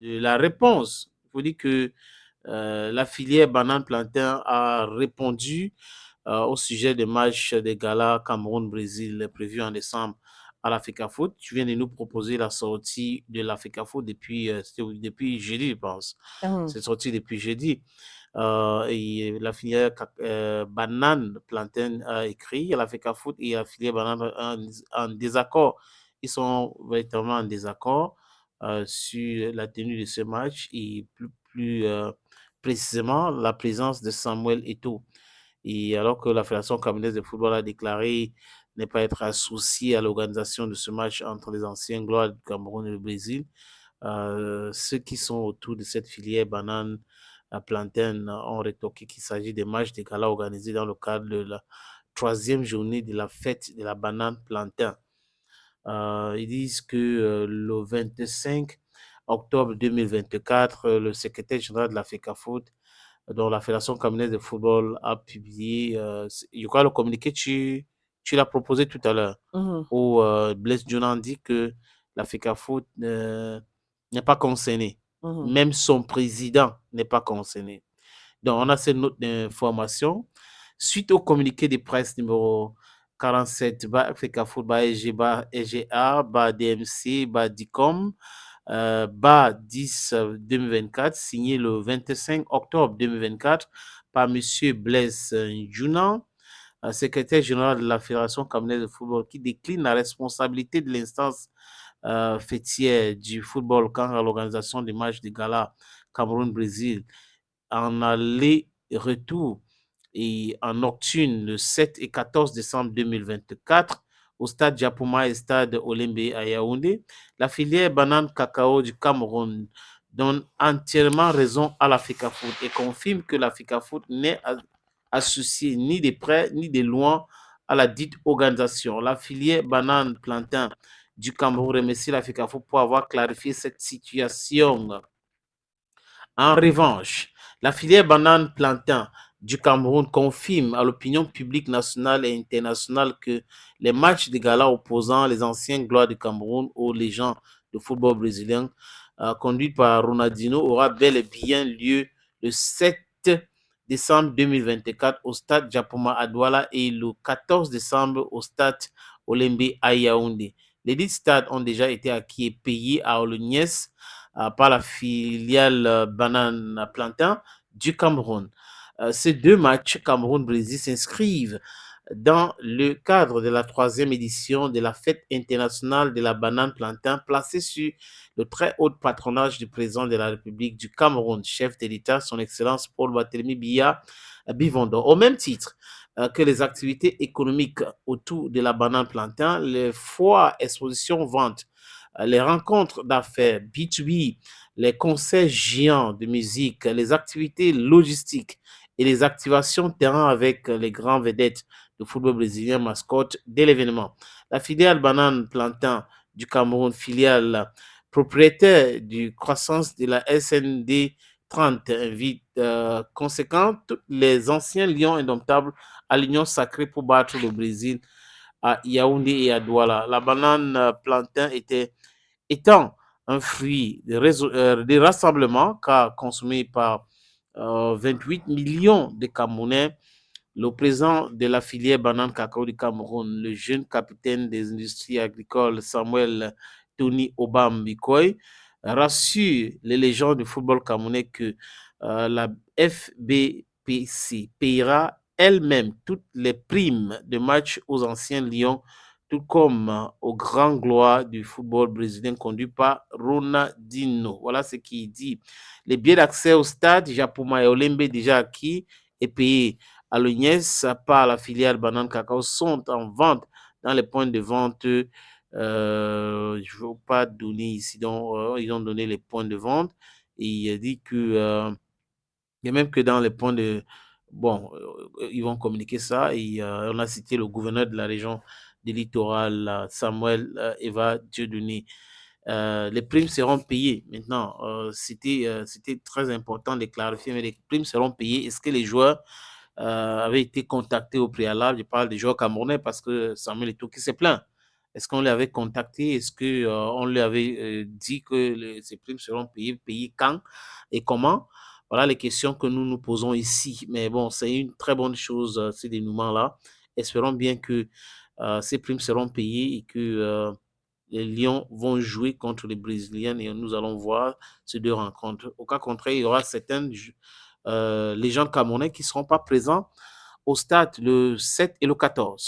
de la réponse. Il faut dire que la filière banane-plantain a répondu au sujet des matchs des galas Cameroun-Brésil prévus en décembre à l'Africa Foot. Tu viens de nous proposer la sortie de l'Africa Foot depuis jeudi, je pense. Mhm, C'est sorti depuis jeudi. Et la filière banane plantain a écrit à l'Africa Foot et la filière banane en désaccord. Ils sont véritablement en désaccord sur la tenue de ce match et plus précisément la présence de Samuel Eto'o. Et alors que la Fédération camerounaise de football a déclaré ne pas être associée à l'organisation de ce match entre les anciens gloires du Cameroun et le Brésil, ceux qui sont autour de cette filière banane à plantain ont rétorqué qu'il s'agit des matchs de gala organisés dans le cadre de la troisième journée de la fête de la banane plantain. Ils disent que le 25 octobre 2024, le secrétaire général de la FECAFOOT, dont la Fédération camerounaise de football a publié, je crois le communiqué, tu l'as proposé tout à l'heure, mhm, où Blaise Diounan dit que la FECAFOOT n'est pas concernée. mhm, Même son président n'est pas concerné. Donc, on a cette note d'information. Suite au communiqué de presse numéro 47, Africa Football EG, EGA, DMC, DICOM, BA 10 2024, signé le 25 octobre 2024 par M. Blaise Djounan, secrétaire général de la Fédération camerounaise de football, qui décline la responsabilité de l'instance fêtière du football quant à l'organisation des matchs de gala Cameroun-Brésil en aller-retour et en nocturne le 7 et 14 décembre 2024 au stade Japoma et stade Olembe à Yaoundé. La filière banane cacao du Cameroun donne entièrement raison à l'Africa Foot et confirme que l'Africa Foot n'est associée ni de près ni de loin à la dite organisation. La filière banane plantain du Cameroun remercie l'Africa Foot pour avoir clarifié cette situation. En revanche, la filière banane-plantain du Cameroun confirme à l'opinion publique nationale et internationale que les matchs de gala opposant les anciens gloires du Cameroun aux légendes de football brésilien conduits par Ronaldinho aura bel et bien lieu le 7 décembre 2024 au stade Japoma à Douala et le 14 décembre au stade Olembe à Yaoundé. Les 10 stades ont déjà été acquis et payés à Oluniès par la filiale Banane Plantain du Cameroun. Ces deux matchs Cameroun-Brésil s'inscrivent dans le cadre de la troisième édition de la fête internationale de la banane plantain placée sur le très haut patronage du président de la République du Cameroun, chef de l'État, son Excellence Paul Barthélemy Biya Bivondo. Au même titre que les activités économiques autour de la banane plantain, les foires, expositions, ventes, les rencontres d'affaires B2B, les concerts géants de musique, les activités logistiques et les activations terrain avec les grands vedettes de football brésilien mascotte de l'événement. La filiale Banane Plantain du Cameroun, filiale propriétaire du croissance de la SND 30, invite conséquente les anciens lions indomptables à l'union sacrée pour battre le Brésil à Yaoundé et à Douala. La banane plantain étant un fruit des rassemblements qu'a consommé par 28 millions de Camerounais, le président de la filière banane cacao du Cameroun, le jeune capitaine des industries agricoles Samuel Tony Obam Bikoy, rassure les légendes du football camerounais que la FBPC payera elle-même toutes les primes de match aux anciens Lions, tout comme aux grands gloires du football brésilien conduit par Ronaldinho. Voilà ce qu'il dit. Les billets d'accès au stade Japoma et Olembe déjà acquis et payés à l'Ognès par la filiale Banane Cacao sont en vente dans les points de vente. Je ne veux pas donner ici, donc ils ont donné les points de vente et il dit que il y a même que dans les points de bon, ils vont communiquer ça et on a cité le gouverneur de la région du littoral, Samuel Eva Dieudonné. Les primes seront payées. Maintenant, c'était très important de clarifier, mais les primes seront payées. Est-ce que les joueurs avaient été contactés au préalable? Je parle des joueurs camerounais parce que Samuel Eto'o qui s'est plaint Est-ce qu'on l'avait contacté? Est-ce qu'on lui avait dit que ces primes seront payées quand et comment? Voilà les questions que nous nous posons ici. Mais bon, c'est une très bonne chose, ces dénouements-là. Espérons bien que ces primes seront payées et que les Lions vont jouer contre les Brésiliens et nous allons voir ces deux rencontres. Au cas contraire, il y aura certaines légendes camerounais qui ne seront pas présents au stade le 7 et le 14.